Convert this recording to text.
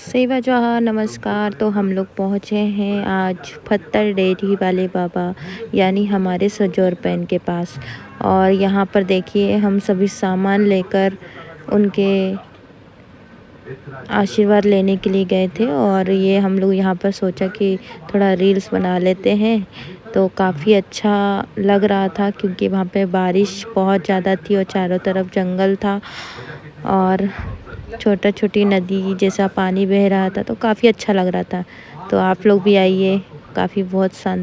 सेवा जौहार नमस्कार। तो हम लोग पहुँचे हैं आज पत्थर डेरी वाले बाबा यानी हमारे सजोर पैन के पास। और यहाँ पर देखिए हम सभी सामान लेकर उनके आशीर्वाद लेने के लिए गए थे। और ये हम लोग यहाँ पर सोचा कि थोड़ा रील्स बना लेते हैं। तो काफ़ी अच्छा लग रहा था क्योंकि वहाँ पे बारिश बहुत ज़्यादा थी और चारों तरफ जंगल था और छोटा छोटी नदी जैसा पानी बह रहा था। तो काफ़ी अच्छा लग रहा था। तो आप लोग भी आइए, काफ़ी बहुत शान